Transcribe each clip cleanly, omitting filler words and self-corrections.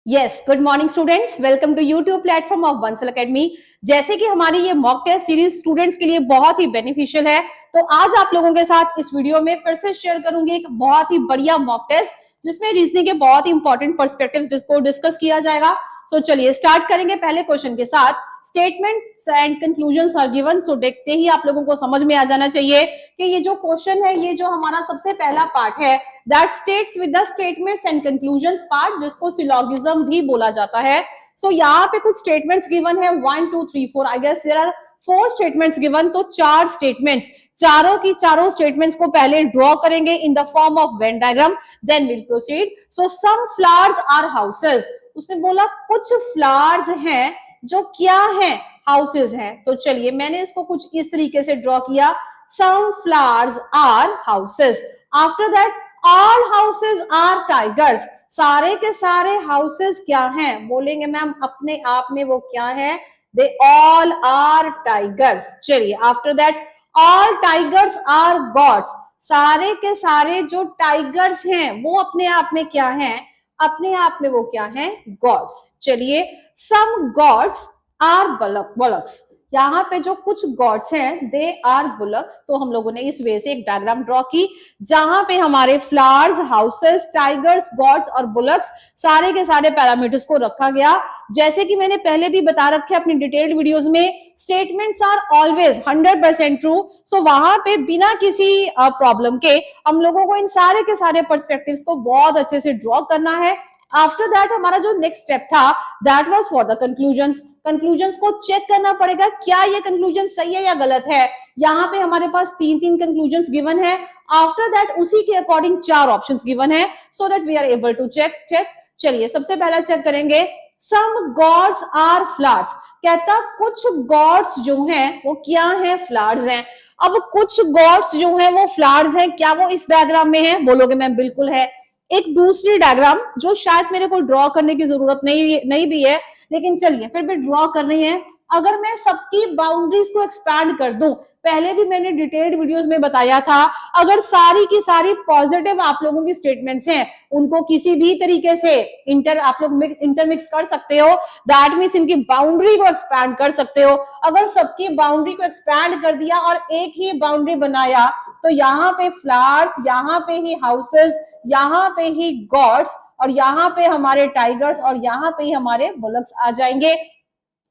Yes, good morning students, welcome to YouTube platform of Bansal academy. जैसे कि हमारी ये मॉक टेस्ट सीरीज स्टूडेंट्स के लिए बहुत ही बेनिफिशियल है, तो आज आप लोगों के साथ इस वीडियो में फिर से शेयर करूंगी एक बहुत ही बढ़िया मॉक टेस्ट जिसमें रीजनिंग के बहुत ही इंपॉर्टेंट पर्सपेक्टिव्स को डिस्कस किया जाएगा। सो चलिए स्टार्ट करेंगे पहले क्वेश्चन के साथ। Statements and conclusions are given. So देखते ही आप लोगों को समझ में आ जाना चाहिए कि ये जो क्वेश्चन है, ये जो हमारा सबसे पहला पार्ट है, that states with the statements and conclusions part, जिसको सिलोगिज्म भी बोला जाता है। सो यहाँ पे कुछ स्टेटमेंट्स गिवन है 1 2 3 4, I guess there are 4 statements given. तो 4 स्टेटमेंट्स, चारों की चारों स्टेटमेंट्स को पहले ड्रॉ करेंगे in the form of Venn diagram, then will proceed. So some flowers are houses, उसने बोला कुछ फ्लावर्स हैं जो क्या है, हाउसेस हैं। तो चलिए मैंने इसको कुछ इस तरीके से ड्रॉ किया, some flowers are houses. After that all houses are tigers, सारे के सारे हाउसेस क्या हैं, बोलेंगे मैम अपने आप में वो क्या है, दे ऑल आर टाइगर्स। चलिए after that all tigers are gods, सारे के सारे जो टाइगर्स हैं वो अपने आप में क्या हैं, अपने आप में वो क्या हैं, गॉड्स। चलिए सम गॉड्स आर बुलक्स, यहाँ पे जो कुछ गॉड्स हैं दे आर बुलक्स। तो हम लोगों ने इस वे से एक डायग्राम ड्रॉ की जहां पे हमारे फ्लावर्स, हाउसेस, टाइगर्स, गॉड्स और बुलक्स सारे के सारे पैरामीटर्स को रखा गया। जैसे कि मैंने पहले भी बता रखे अपनी डिटेल्ड वीडियोस में, स्टेटमेंट्स आर ऑलवेज 100% ट्रू। सो वहां पे बिना किसी प्रॉब्लम के हम लोगों को इन सारे के सारे पर्सपेक्टिव्स को बहुत अच्छे से ड्रॉ करना है। आफ्टर दैट हमारा जो नेक्स्ट स्टेप था that was for the conclusions. Conclusions को चेक करना पड़ेगा क्या ये कंक्लूजन सही है या गलत है। यहाँ पे हमारे पास 3 कंक्लूजन्स गिवन है। आफ्टर दैट उसी के अकॉर्डिंग 4 ऑप्शंस गिवन है, so that we are able to check. चलिए सबसे पहला चेक करेंगे, सम गॉड्स आर फ्लावर्स, कहता कुछ गॉड्स जो हैं वो क्या है, फ्लावर्स हैं। अब कुछ गॉड्स जो हैं वो फ्लावर्स हैं, क्या वो इस डायग्राम में है, बोलोगे मैम बिल्कुल है। एक दूसरी डायग्राम जो शायद मेरे को ड्रॉ करने की जरूरत नहीं भी है, लेकिन चलिए फिर भी ड्रॉ कर रही है। अगर मैं सबकी बाउंड्रीज को एक्सपैंड कर दूं, पहले भी मैंने डिटेल्ड वीडियोस में बताया था, अगर सारी की सारी पॉजिटिव आप लोगों की स्टेटमेंट्स हैं, उनको किसी भी तरीके से आप लोग इंटरमिक्स कर सकते हो, दैट मीन्स इनकी बाउंड्री को एक्सपैंड कर सकते हो। अगर सबकी बाउंड्री को एक्सपैंड कर दिया और एक ही बाउंड्री बनाया, तो यहाँ पे फ्लावर्स, यहाँ पे ही हाउसेस, यहाँ पे ही गॉड्स और यहाँ पे हमारे टाइगर्स और यहाँ पे ही हमारे बुलक्स आ जाएंगे।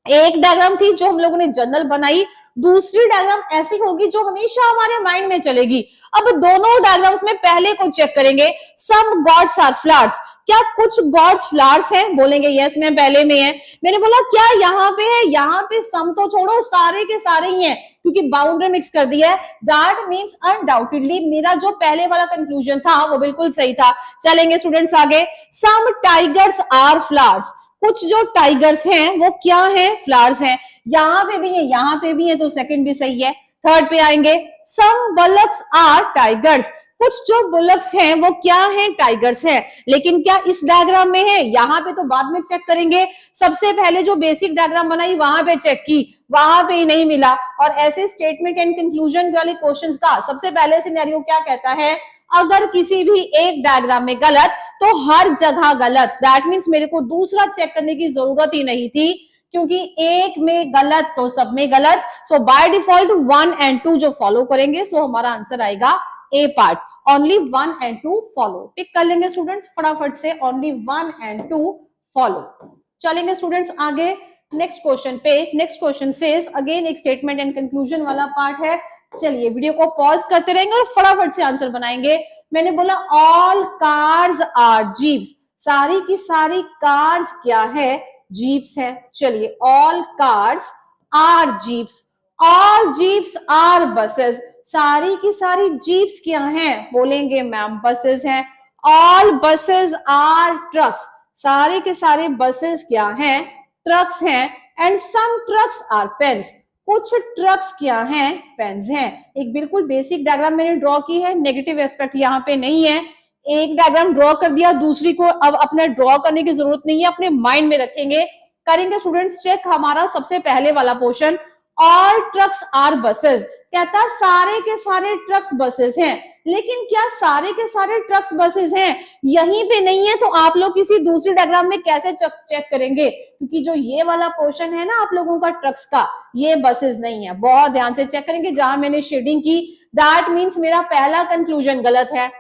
एक डायग्राम थी जो हम लोगों ने जनरल बनाई, दूसरी डायग्राम ऐसी होगी जो हमेशा हमारे माइंड में चलेगी। अब दोनों डायग्राम्स में पहले को चेक करेंगे, सम गॉड्स आर फ्लावर्स, क्या कुछ गॉड्स फ्लावर्स हैं, बोलेंगे यस मैम पहले में है। मैंने बोला क्या यहाँ पे है, यहाँ पे सम तो छोड़ो, सारे के सारे ही हैं क्योंकि बाउंड्री मिक्स कर दिया है। दैट मीन्स अनडाउटेडली मेरा जो पहले वाला कंक्लूजन था वो बिल्कुल सही था। चलेंगे स्टूडेंट्स आगे, सम टाइगर्स आर फ्लावर्स, कुछ जो टाइगर्स हैं वो क्या है, फ्लावर्स हैं। यहाँ पे भी है, यहाँ पे भी है, तो सेकंड भी सही है। थर्ड पे आएंगे, सम बुलक्स आर टाइगर्स, कुछ जो बुलक्स हैं वो क्या है, टाइगर्स हैं। लेकिन क्या इस डायग्राम में है, यहाँ पे तो बाद में चेक करेंगे। सबसे पहले जो बेसिक डायग्राम बनाई वहां पे चेक की, वहां पे ही नहीं मिला। और ऐसे स्टेटमेंट एंड कंक्लूजन वाले क्वेश्चंस का सबसे पहले सिनेरियो क्या कहता है, अगर किसी भी एक डायग्राम में गलत तो हर जगह गलत। दैट मीन्स मेरे को दूसरा चेक करने की जरूरत ही नहीं थी, क्योंकि एक में गलत तो सब में गलत। सो बाय डिफॉल्ट 1 और 2 जो फॉलो करेंगे, सो हमारा आंसर आएगा ए पार्ट, ओनली 1 और 2 फॉलो। टिक कर लेंगे स्टूडेंट्स फटाफट से, ओनली 1 और 2 फॉलो। चलेंगे स्टूडेंट्स आगे नेक्स्ट क्वेश्चन पे। नेक्स्ट क्वेश्चन सेज अगेन एक स्टेटमेंट एंड कंक्लूजन वाला पार्ट है। चलिए वीडियो को पॉज करते रहेंगे और फटाफट से आंसर बनाएंगे। मैंने बोला ऑल कार्स आर जीप्स, सारी की सारी कार्स क्या है, जीप्स है। चलिए all cars are jeeps, all jeeps are buses, सारी की सारी जीप्स क्या हैं, बोलेंगे मैम बसेस हैं। ऑल बसेस आर ट्रक्स, सारे के सारे बसेस क्या हैं, ट्रक्स हैं। And some trucks are pens, कुछ ट्रक्स क्या हैं, पेन्स हैं। एक बिल्कुल बेसिक डायग्राम मैंने ड्रॉ की है, नेगेटिव एस्पेक्ट यहाँ पे नहीं है। एक डायग्राम ड्रॉ कर दिया, दूसरी को अब अपने ड्रॉ करने की जरूरत नहीं है, अपने माइंड में रखेंगे। करेंगे स्टूडेंट्स चेक हमारा सबसे पहले वाला portion, all trucks are buses, कहता सारे के सारे ट्रक्स बसेस हैं, लेकिन क्या सारे के सारे ट्रक्स बसेस हैं? यहीं पे नहीं है, तो आप लोग किसी दूसरी डायग्राम में कैसे चेक करेंगे? क्योंकि जो ये वाला पोर्शन है ना आप लोगों का ट्रक्स का, ये बसेस नहीं है। बहुत ध्यान से चेक करेंगे जहां मैंने शेडिंग की, दैट मीन्स मेरा पहला कंक्लूजन गलत है।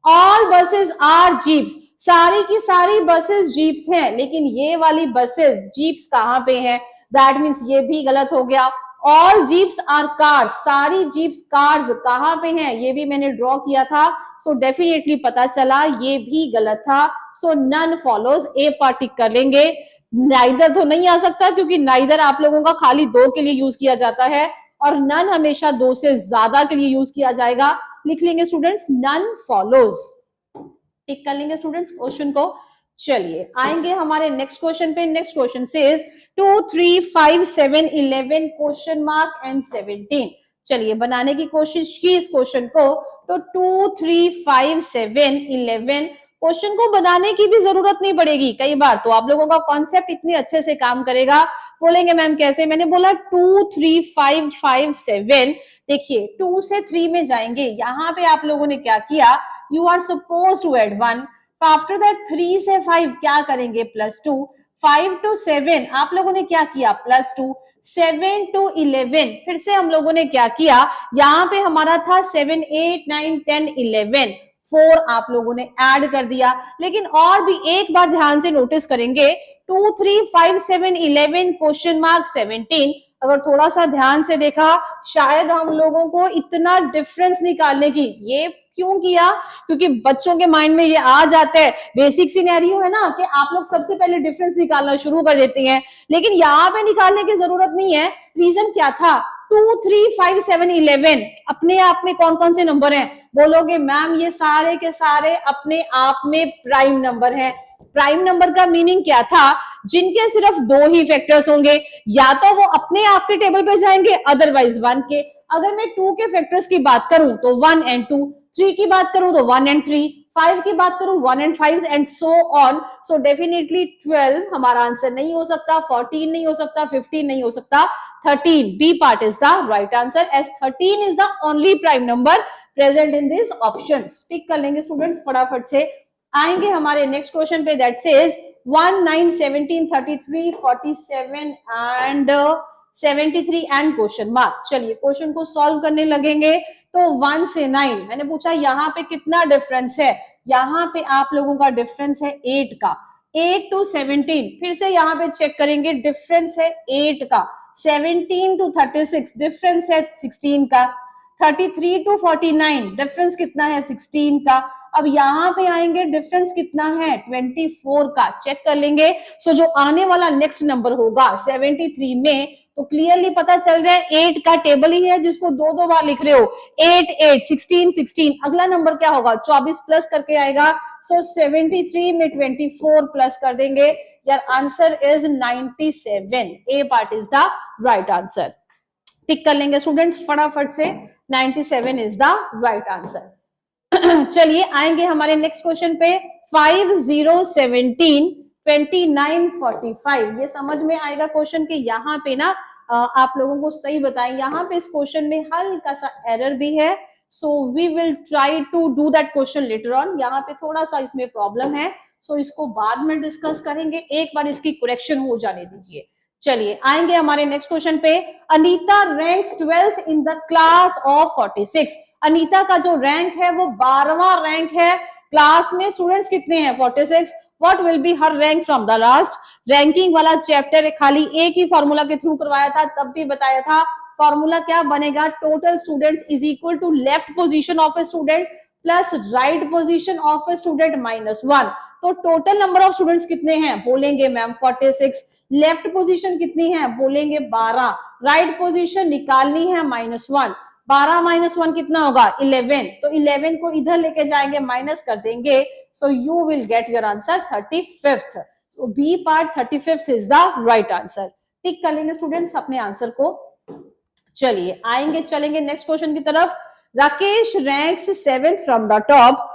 ऑल बसेस आर जीप्स, सारी की सारी बसेस जीप्स हैं, लेकिन ये वाली बसेस जीप्स कहां पे है? दैट मीन्स ये भी गलत हो गया। ऑल जीप्स आर कार्स, सारी जीप्स कार्स कहां पे हैं? ये भी मैंने ड्रॉ किया था, सो डेफिनेटली पता चला ये भी गलत था। सो नन फॉलोज, ए पार्ट टिक कर लेंगे। नाइदर तो नहीं आ सकता, क्योंकि नाइदर आप लोगों का खाली दो के लिए यूज किया जाता है, और नन हमेशा दो से ज्यादा के लिए यूज किया जाएगा। लिख लेंगे स्टूडेंट्स, नन फॉलोज, टिक कर लेंगे स्टूडेंट्स क्वेश्चन को। चलिए आएंगे हमारे नेक्स्ट क्वेश्चन पे। Next question says 2, 3, 5, 7, 11 question mark and 17। चलिए बनाने की कोशिश की इस क्वेश्चन को, तो 2, 3, 5, 7, 11 क्वेश्चन को बनाने की भी जरूरत नहीं पड़ेगी कई बार, तो आप लोगों का कॉन्सेप्ट इतने अच्छे से काम करेगा। बोलेंगे मैम कैसे? मैंने बोला 2, 3, 5, 5, 7। देखिए 2 से 3 में जाएंगे, यहाँ पे आप लोगों ने क्या किया, you are suppose to add 1, after that 3 से 5 क्या करेंगे, +2, 5 to 7 आप लोगों ने क्या किया, +2, 7 to 11 फिर से हम लोगों ने क्या किया, यहाँ पे हमारा था 7, 8, 9, 10, 11, 4 आप लोगों ने ऐड कर दिया। लेकिन और भी एक बार ध्यान से नोटिस करेंगे, 2, 3, 5, 7, 11 क्वेश्चन मार्क 17, अगर थोड़ा सा ध्यान से देखा, शायद हम लोगों को इतना डिफरेंस निकालने की, ये क्यों किया, क्योंकि बच्चों के माइंड में ये आ जाता है, बेसिक सिनेरियो है ना कि आप लोग सबसे पहले डिफरेंस निकालना शुरू कर देते हैं, लेकिन यहाँ पे निकालने की जरूरत नहीं है। रीजन क्या था, 2, 3, 5, 7, 11 अपने आप में कौन कौन से नंबर हैं? बोलोगे मैम ये सारे के सारे अपने आप में प्राइम नंबर हैं। प्राइम नंबर का मीनिंग क्या था, जिनके सिर्फ दो ही फैक्टर्स होंगे, या तो वो अपने आप के टेबल पे जाएंगे, अदरवाइज 1 के। अगर मैं 2 के फैक्टर्स की बात करूं तो 1 and 2, 3 की बात करूं तो 1 and 3, 5 की बात करूं 1 and 5 and so on. So definitely 12 हमारा आंसर नहीं हो सकता, 14 नहीं हो सकता, 15 नहीं हो सकता, 13 B part is the right answer, as 13 is the only prime number present in this options. Tick कर लेंगे स्टूडेंट्स फटाफट से। आएंगे हमारे नेक्स्ट क्वेश्चन पे, that says 1, 9, 17, 33, 47 and 73 and question mark. चलिए क्वेश्चन को सॉल्व करने लगेंगे। तो 1 से 9 मैंने पूछा यहाँ पे कितना डिफरेंस है, यहाँ पे आप लोगों का डिफरेंस है 8 का। 8 to 17 फिर से यहाँ पे चेक करेंगे, डिफरेंस है 8 का। 17 to 36 डिफरेंस है 16 का। 33 to 49 डिफरेंस कितना है, 16 का। अब यहाँ पे आएंगे, डिफरेंस कितना है, 24 का। चेक कर लेंगे। सो जो आने वाला नेक्स्ट नंबर होगा 73 में, तो क्लियरली पता चल रहा है 8 का टेबल ही है जिसको दो दो बार लिख रहे हो। 8, 8, 16, 16, अगला नंबर क्या होगा, 24 प्लस करके आएगा। सो 73 में 24 प्लस कर देंगे, यार answer is 97। A part is the right answer. Tick कर लेंगे स्टूडेंट्स फटाफट से, 97 इज द राइट आंसर। चलिए आएंगे हमारे नेक्स्ट क्वेश्चन पे, 5, 0, 17, 29, 45। ये समझ में आएगा क्वेश्चन के, यहाँ पे ना आप लोगों को सही बताएं, यहाँ पे इस क्वेश्चन में हल्का सा एरर भी है। So we will try to do that question later on. यहाँ पे थोड़ा सा इसमें प्रॉब्लम है, सो इसको बाद में डिस्कस करेंगे, एक बार इसकी करेक्शन हो जाने दीजिए। चलिए आएंगे हमारे नेक्स्ट क्वेश्चन पे। Anita ranks 12th in the class of 46। Anita का जो रैंक है वो 12वां रैंक है। क्लास में स्टूडेंट्स कितने हैं, 46। What will B her rank from the last. Ranking वाला चैप्टर खाली एक ही फॉर्मूला के थ्रू करवाया था, तब भी बताया था फॉर्मूला क्या बनेगा, total students is equal to left position of a student plus right position of a student -1। तो टोटल नंबर ऑफ स्टूडेंट्स कितने हैं, बोलेंगे मैम 46। लेफ्ट पोजीशन कितनी है, बोलेंगे 12। राइट पोजीशन निकालनी है -1। 12 - 1 कितना होगा, 11। तो 11 को इधर लेके जाएंगे, माइनस कर देंगे। So you will get your answer 35th। So B part 35th is the right answer. Tick कर लेंगे स्टूडेंट्स अपने आंसर को। चलिए आएंगे, चलेंगे नेक्स्ट क्वेश्चन की तरफ। Rakesh ranks 7th from the top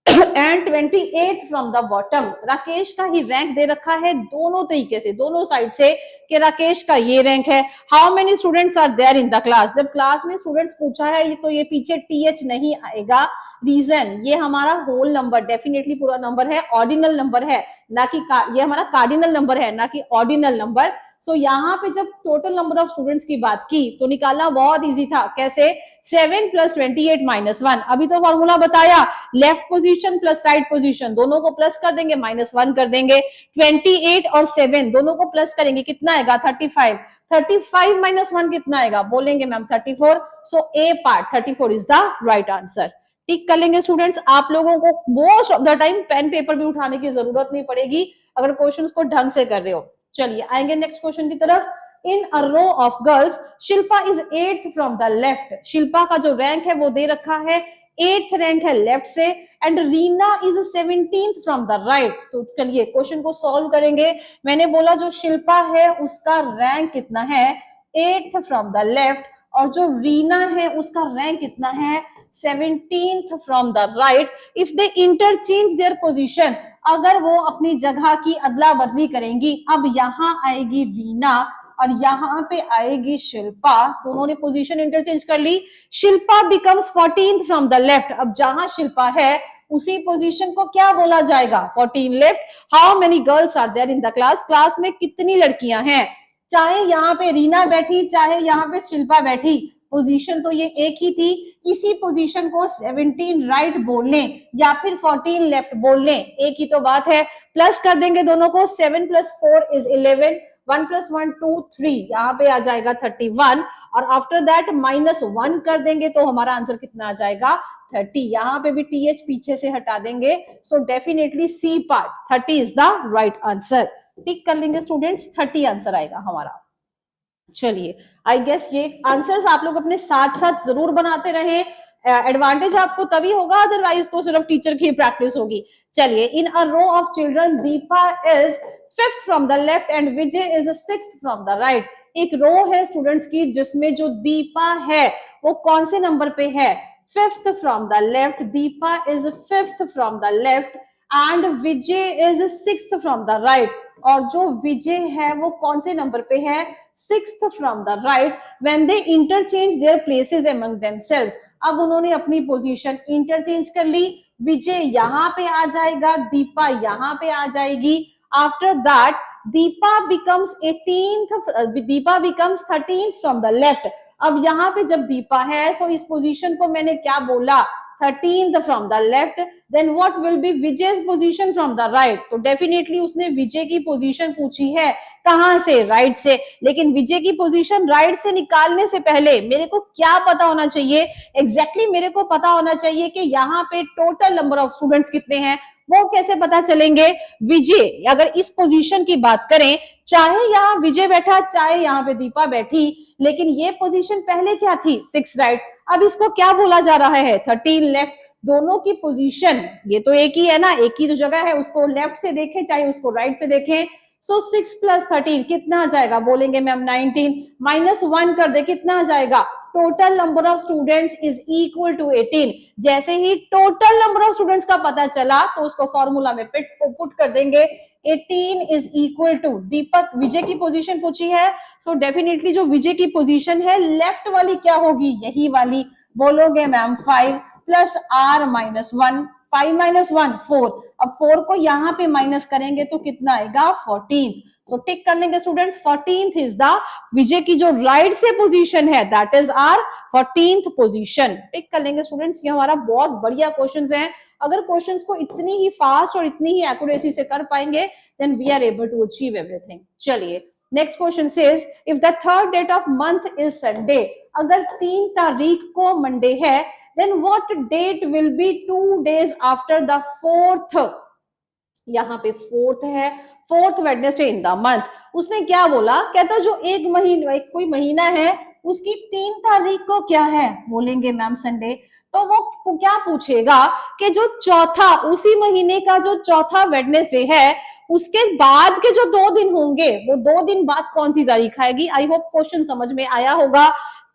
and 28 from the bottom. Rakesh का ही रैंक दे रखा है दोनों तरीके से, दोनों साइड से, कि राकेश का ये रैंक है। How many students are there in the class. जब क्लास में स्टूडेंट्स पूछा है तो ये पीछे टीएच नहीं आएगा। रीजन, ये हमारा होल नंबर, डेफिनेटली पूरा नंबर है, ऑर्डिनल नंबर है ना कि ये हमारा कार्डिनल नंबर है ना कि ऑर्डिनल नंबर। सो यहाँ पे जब टोटल नंबर ऑफ स्टूडेंट्स की बात की तो निकालना बहुत इजी था। कैसे? 7 + 28 - 1। अभी तो फॉर्मूला बताया, left position plus right position दोनों को प्लस कर देंगे, -1 कर देंगे। 28 और 7 दोनों को प्लस करेंगे, कितना आएगा? 35। 35 - 1 कितना आएगा? बोलेंगे ma'am 34। So A part 34 is the right answer. Tick कर लेंगे स्टूडेंट्स। आप लोगों को most of the time pen paper भी उठाने की जरूरत नहीं पड़ेगी अगर क्वेश्चंस को ढंग से कर रहे हो। चलिए आएंगे नेक्स्ट क्वेश्चन की तरफ। In a row of girls Shilpa is 8th from the left. Shilpa का जो रैंक है वो दे रखा है 8th रैंक है लेफ्ट से, and Reena is 17th from the right. तो चलिए क्वेश्चन को सॉल्व करेंगे। मैंने बोला जो शिल्पा है उसका रैंक कितना है? 8th फ्रॉम द लेफ्ट, और जो रीना है उसका रैंक कितना है? 17th from the right. If they interchange their position, अगर वो अपनी जगह की अदला बदली करेंगी, अब यहाँ आएगी रीना और यहाँ पे आएगी शिल्पा, दोनों ने पोजीशन इंटरचेंज कर ली। Shilpa becomes 14th from the left. अब जहां शिल्पा है उसी पोजीशन को क्या बोला जाएगा? 14 left. How many girls are there in the class. Class में कितनी लड़कियां हैं? चाहे यहाँ पे रीना बैठी चाहे यहाँ पे शिल्पा बैठी, पोजीशन तो ये एक ही थी। इसी पोजीशन को 17 राइट बोल लें या फिर 14 लेफ्ट बोल लें, एक ही तो बात है। प्लस कर देंगे दोनों को, 7 + 4 = 11, 1 + 1 2 3, यहाँ पे आ जाएगा 31, और आफ्टर दैट -1 कर देंगे तो हमारा आंसर कितना आ जाएगा? 30। यहाँ पे भी टीएच पीछे से हटा देंगे। So definitely C part 30 is the right answer. Tick कर लेंगे स्टूडेंट्स, 30 आंसर आएगा हमारा। चलिए आई गेस ये आंसर्स आप लोग अपने साथ साथ जरूर बनाते रहे। एडवांटेज आपको तभी होगा, अदरवाइज तो सिर्फ टीचर की प्रैक्टिस होगी। चलिए, in a row of children Deepa is 5th from the left and Vijay is 6th from the right. एक रो है स्टूडेंट्स की जिसमें जो दीपा है वो कौन से नंबर पे है? 5th from the left. Deepa is 5th from the left and Vijay is 6th from the right. और जो विजय है वो कौन से नंबर पे है? 6th from the right. When they interchange their places among themselves, अब उन्होंने अपनी पोजीशन इंटरचेंज कर ली। विजय यहाँ पे आ जाएगा, दीपा यहाँ पे आ जाएगी। After that Deepa becomes 13th from the left. अब यहाँ पे जब दीपा है सो इस पोजीशन को मैंने क्या बोला? 13th from the left. Then what will be Vijay's position from the right? तो डेफिनेटली उसने विजय की पोजीशन पूछी है, कहां से? राइट से। लेकिन विजय की पोजीशन राइट से निकालने से पहले मेरे को क्या पता होना चाहिए? एग्जैक्टली मेरे को पता होना चाहिए कि यहाँ पे टोटल नंबर ऑफ स्टूडेंट्स कितने हैं। वो कैसे पता चलेंगे? विजय, अगर इस पोजीशन की बात करें, चाहे यहाँ विजय बैठा चाहे यहाँ पे दीपा बैठी, लेकिन ये पोजीशन पहले क्या थी? 6 राइट। अब इसको क्या बोला जा रहा है? 13 लेफ्ट। दोनों की पोजीशन ये तो एक ही है ना, एक ही तो जगह है, उसको लेफ्ट से देखें चाहे उसको राइट से देखें। सो 6 + 13 कितना आ जाएगा? बोलेंगे मैम 19। -1 कर दे, कितना आ जाएगा? Total number of students is equal to 18। जैसे ही टोटल नंबर ऑफ स्टूडेंट्स का पता चला तो उसको फॉर्मूला में पुट कर देंगे। 18 इज इक्वल टू, दीपक विजय की पोजीशन पूछी है, सो डेफिनेटली जो विजय की पोजीशन है लेफ्ट वाली क्या होगी? यही वाली। बोलोगे मैम 5 + r - 1, 5 - 1 4। अब 4 को यहाँ पे माइनस करेंगे तो कितना आएगा? 14। सो टिक कर लेंगे स्टूडेंट्स, 14th इज द विजय की जो राइट से पोजीशन है, that is our 14th position. Tick कर लेंगे स्टूडेंट्स। ये हमारा बहुत बढ़िया क्वेश्चंस है। अगर क्वेश्चंस को इतनी ही फास्ट और इतनी ही एक्यूरेसी से कर पाएंगे then we are able to achieve everything. चलिए next question says if the 3rd date of month is Sunday, अगर 3 तारीख को मंडे है, then what date will be 2 days after the 4th? यहाँ पे 4th है, 4th Wednesday in the month. उसने क्या बोला? कहता जो एक महीना, एक कोई महीना है उसकी 3 तारीख को क्या है? बोलेंगे मैम संडे। तो वो क्या पूछेगा कि जो चौथा, उसी महीने का जो चौथा वेडनेसडे है उसके बाद के जो 2 दिन होंगे वो 2 दिन बाद कौन सी तारीख आएगी? आई होप क्वेश्चन समझ में आया होगा।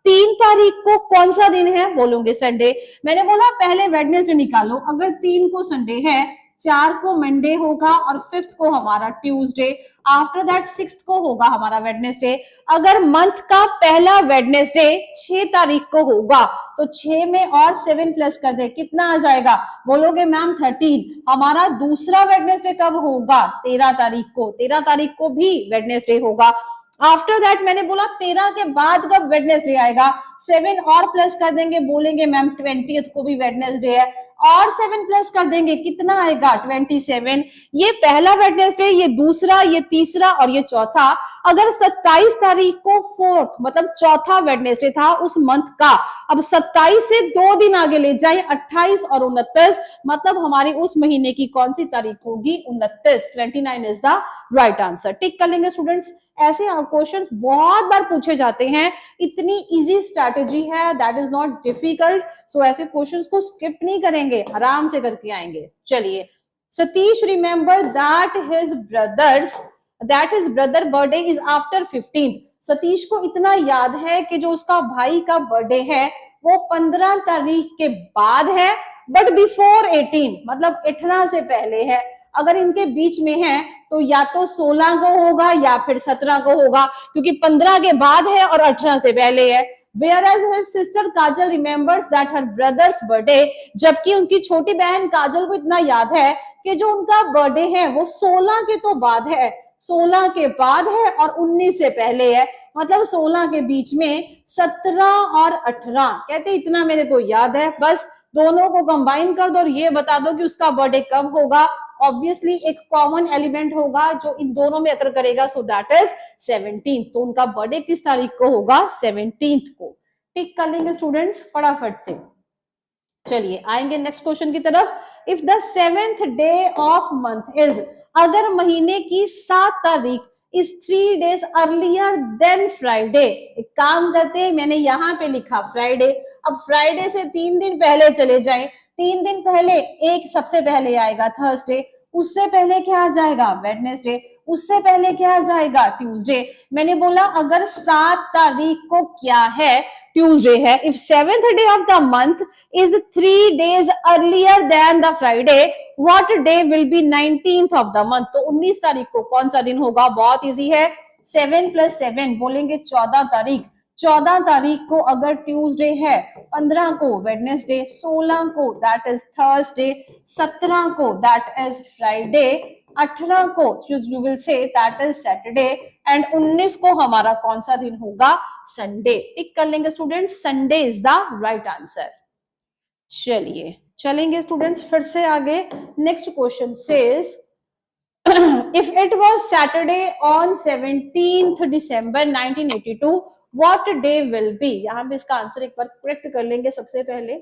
3 तारीख को कौन सा दिन है, बोलोगे संडे। मैंने बोला पहले वेडनेसडे निकालो, अगर 3 को संडे है, 4 को मंडे होगा और 5th को हमारा ट्यूसडे, आफ्टर दैट 6th को होगा हमारा वेडनेसडे। अगर मंथ का पहला वेडनेसडे 6 तारीख को होगा तो 6 में और 7 प्लस कर दे, कितना आ जाएगा, बोलोगे मैम 13। हमारा दूसरा वेडनेसडे कब होगा, 13 तारीख को, 13 तारीख को भी वेडनेसडे होगा। आफ्टर दैट मैंने बोला 13 के बाद कब वेडनेसडे आएगा, 7 और प्लस कर देंगे, बोलेंगे मैम 20th को भी वेडनेसडे है, और 7 प्लस कर देंगे, कितना आएगा 27। ये पहला वेडनेसडे, ये दूसरा, ये तीसरा और ये चौथा। अगर 27 तारीख को 4th मतलब चौथा वेडनेसडे था उस मंथ का, अब 27 से 2 दिन आगे ले जाए, 28 और 29, मतलब हमारी उस महीने की कौन सी तारीख होगी, 29, 29 is the right answer. Tick कर लेंगे स्टूडेंट्स। ऐसे क्वेश्चंस बहुत बार पूछे जाते हैं, इतनी इजी स्ट्रैटेजी है, दैट इज नॉट डिफिकल्ट। सो ऐसे क्वेश्चंस को स्किप नहीं करेंगे, आराम से करके आएंगे। चलिए, Satish remember that his brother birthday is after 15th। Satish को इतना याद है कि जो उसका भाई का बर्थडे है वो 15 तारीख के बाद है, बट बिफोर 18 मतलब 18 से पहले है। अगर इनके बीच में है तो या तो 16 को होगा या फिर 17 को होगा, क्योंकि 15 के बाद है और 18 से पहले है। Whereas his sister Kajal remembers that her brother's birthday, जबकि उनकी छोटी बहन काजल को इतना याद है कि जो उनका बर्थडे है वो 16 के तो बाद है, 16 के बाद है और 19 से पहले है, मतलब 16 के बीच में 17 और 18। कहते इतना मेरे को याद है, बस दोनों को कंबाइन कर दो और ये बता दो कि उसका बर्थडे कब होगा। ऑब्वियसली एक कॉमन एलिमेंट होगा जो इन दोनों में अकर करेगा, सो दैट इज 17। तो उनका बर्थडे किस तारीख को होगा, 17 को। टिक कर लेंगे स्टूडेंट्स फटाफट से। चलिए आएंगे नेक्स्ट क्वेश्चन की तरफ। If the 7th day of month is, अगर महीने की 7 तारीख is 3 days earlier than Friday. एक काम करते हैं, मैंने यहाँ पे लिखा फ्राइडे, अब फ्राइडे से 3 दिन पहले चले जाएं, 3 दिन पहले एक सबसे पहले आएगा थर्सडे, उससे पहले क्या आ जाएगा वेडनेसडे, उससे पहले क्या आ जाएगा ट्यूसडे। मैंने बोला अगर 7 तारीख को क्या है, ट्यूसडे है। If 7th day of the month is 3 days earlier than the Friday, what day will be 19th of the month? तो 19 तारीख को कौन सा दिन होगा, बहुत इजी है, 7 + 7 बोलेंगे 14 तारीख। 14 तारीख को अगर ट्यूसडे है, 15 को वेडनेसडे, 16 को दैट इज थर्सडे, 17 को दैट इज फ्राइडे, 18 को you will say that is Saturday, and 19 को हमारा कौन सा दिन होगा, संडे। टिक कर लेंगे students, Sunday is the right answer. चलिए चलेंगे स्टूडेंट्स फिर से आगे। Next question says if it was Saturday on 17th December 1982, what day will be. यहां पे इसका आंसर एक बार करेक्ट कर लेंगे सबसे पहले।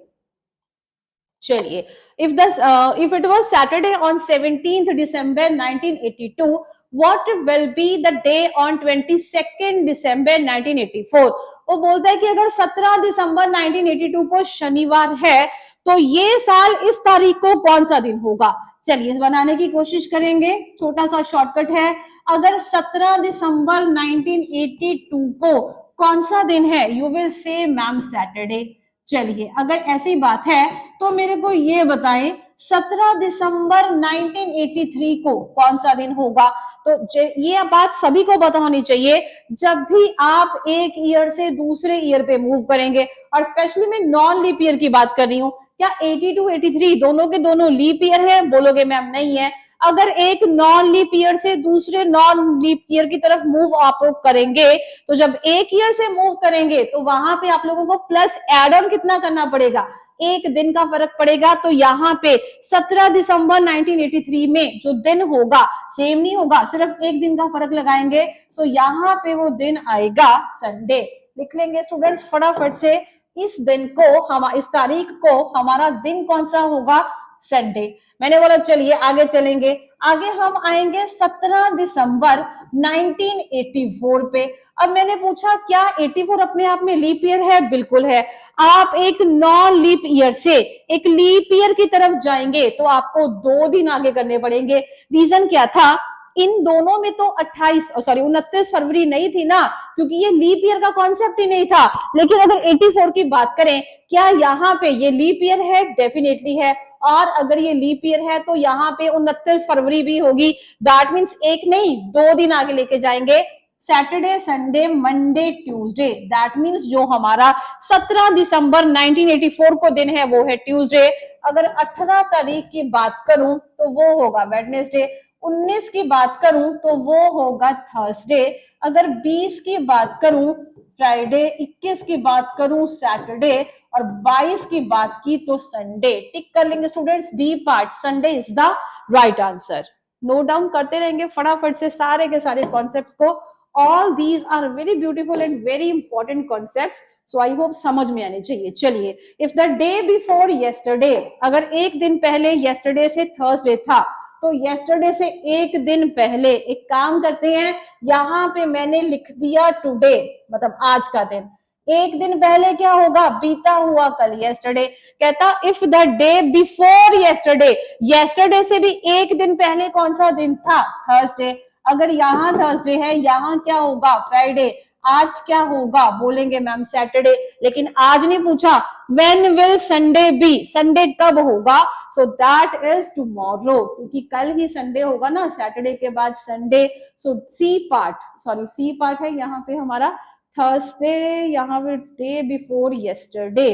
चलिए, if it was Saturday on 17th December 1982, what will be the day on 22nd December 1984? वो बोलता है कि अगर 17 दिसंबर 1982 को शनिवार है तो ये साल इस तारीख को कौन सा दिन होगा। चलिए बनाने की कोशिश करेंगे, छोटा सा शॉर्टकट है। अगर 17 दिसंबर 1982 को कौन सा दिन है, you will say ma'am Saturday. चलिए अगर ऐसी बात है तो मेरे को ये बताएं 17 दिसंबर 1983 को कौन सा दिन होगा। तो ये बात सभी को पता होनी चाहिए, जब भी आप एक ईयर से दूसरे ईयर पे मूव करेंगे, और स्पेशली मैं नॉन लीप ईयर की बात कर रही हूँ। क्या 82 83 दोनों के दोनों लीप ईयर है, बोलोगे मैम नहीं है। अगर एक नॉन लीप ईयर से दूसरे नॉन लीप ईयर की तरफ मूव आप लोग करेंगे, तो जब एक ईयर से मूव करेंगे तो वहां पे आप लोगों को प्लस एड ऑन कितना करना पड़ेगा, एक दिन का फर्क पड़ेगा। तो यहाँ पे 17 दिसंबर 1983 में जो दिन होगा सेम नहीं होगा, सिर्फ एक दिन का फर्क लगाएंगे। सो यहाँ पे वो दिन आएगा संडे। लिख लेंगे स्टूडेंट्स फटाफट से, इस दिन को इस तारीख को हमारा दिन कौन सा होगा, संडे। मैंने बोला चलिए आगे चलेंगे। आगे हम आएंगे 17 दिसंबर 1984 पे। अब मैंने पूछा क्या 84 अपने आप में लीप ईयर है, बिल्कुल है। आप एक नॉन लीप ईयर से एक लीप ईयर की तरफ जाएंगे तो आपको 2 दिन आगे करने पड़ेंगे। रीजन क्या था, इन दोनों में तो 29 फरवरी नहीं थी ना, क्योंकि ये लीप ईयर का कॉन्सेप्ट ही नहीं था। लेकिन अगर 84 की बात करें, क्या यहाँ पे ये लीप ईयर है? डेफिनेटली है। और अगर ये लीप ईयर है तो यहाँ पे 29 फरवरी भी होगी। दैट मीन्स एक नहीं 2 दिन आगे लेके जाएंगे, Saturday, Sunday, Monday, Tuesday. That means जो हमारा 17 दिसंबर 1984 को दिन है वो है ट्यूसडे। अगर 18 तारीख की बात करूं तो वो होगा वेडनेसडे। 19 की बात करूं तो वो होगा थर्सडे। अगर 20 की बात करूं फ्राइडे, 21 की बात करूं सैटरडे, और 22 की बात की तो संडे। टिक कर लेंगे students, D part Sunday is the right answer. Note down करते रहेंगे फटाफट से सारे के सारे कॉन्सेप्ट्स को। All these are very beautiful and very important concepts, so I hope समझ में आने चाहिए। चलिए, if the day before yesterday, अगर एक दिन पहले येस्टरडे से थर्सडे था, तो येस्टरडे से एक दिन पहले एक काम करते हैं, यहां पे मैंने लिख दिया टुडे, मतलब आज का दिन। एक दिन पहले क्या होगा? बीता हुआ कल, येस्टरडे। कहता if the day before yesterday, yesterday से भी एक दिन पहले कौन सा दिन था? थर्सडे। अगर यहाँ थर्सडे है, यहाँ क्या होगा? फ्राइडे। आज क्या होगा? बोलेंगे मैम सैटरडे। लेकिन आज नहीं पूछा, when will Sunday be, Sunday कब होगा? सो दैट इज टुमारो, क्योंकि कल ही संडे होगा ना, सैटरडे के बाद संडे। सो सी पार्ट है यहाँ पे हमारा थर्सडे, यहाँ पे day before yesterday.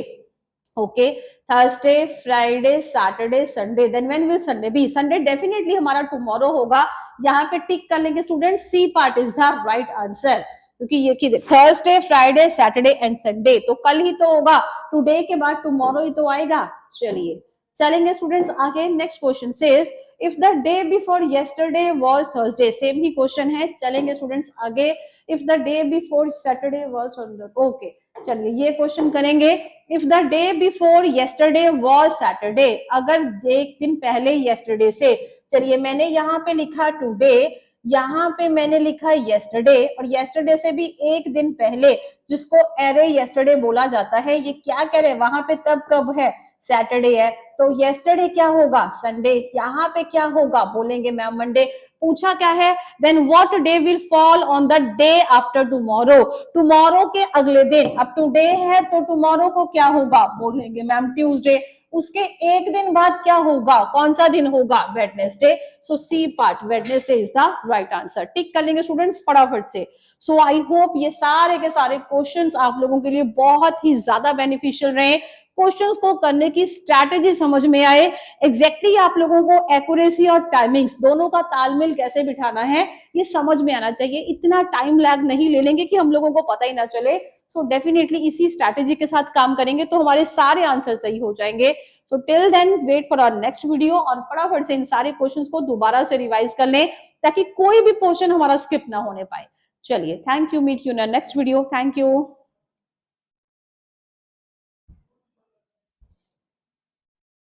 Okay, Thursday, Friday, Saturday, Sunday, then when will Sunday be? Sunday definitely हमारा टुमारो होगा। यहाँ पे टिक कर लेंगे student, C part is the right answer, क्योंकि ये Thursday, Friday, Saturday and Sunday तो कल ही तो होगा, टुडे के बाद टुमारो ही तो आएगा। चलिए चलेंगे स्टूडेंट्स आगे। Next question says if the day before yesterday was Thursday, same he question है। चलेंगे स्टूडेंट्स आगे। If the day before Saturday was Sunday, okay चलिए ये क्वेश्चन करेंगे। If the day before yesterday was Saturday, अगर एक दिन पहले येस्टरडे से, चलिए मैंने यहाँ पे लिखा टुडे, यहाँ पे मैंने लिखा येस्टरडे, और येस्टरडे से भी एक दिन पहले, जिसको एरे येस्टरडे बोला जाता है, ये क्या कह रहे हैं? वहां पे तब कब है? सैटरडे है, तो येस्टरडे क्या होगा? संडे। यहाँ पे क्या होगा? बोलेंगे मैम मंडे। पूछा क्या है? Then what day will fall on the day after tomorrow, tomorrow के अगले दिन। अब टुडे है तो टुमारो को क्या होगा? बोलेंगे मैम ट्यूसडे। उसके एक दिन बाद क्या होगा? कौन सा दिन होगा? Wednesday. So C part, Wednesday is the right answer. Tick कर लेंगे स्टूडेंट्स फटाफट से। सो आई होप ये सारे के सारे क्वेश्चंस आप लोगों के लिए बहुत ही ज्यादा बेनिफिशियल रहे। क्वेश्चंस को करने की स्ट्रैटेजी समझ में आए, एग्जैक्टली आप लोगों को एक्यूरेसी और टाइमिंग्स दोनों का तालमेल कैसे बिठाना है ये समझ में आना चाहिए। इतना टाइम लैग नहीं ले लेंगे कि हम लोगों को पता ही ना चले। सो डेफिनेटली इसी स्ट्रैटेजी के साथ काम करेंगे तो हमारे सारे आंसर सही हो जाएंगे। So till then wait for our next video, और फटाफट से इन सारे क्वेश्चंस को दोबारा से रिवाइज कर लें ताकि कोई भी पोर्शन हमारा स्किप ना होने पाए। चलिए, thank you, meet you in next video. Thank you.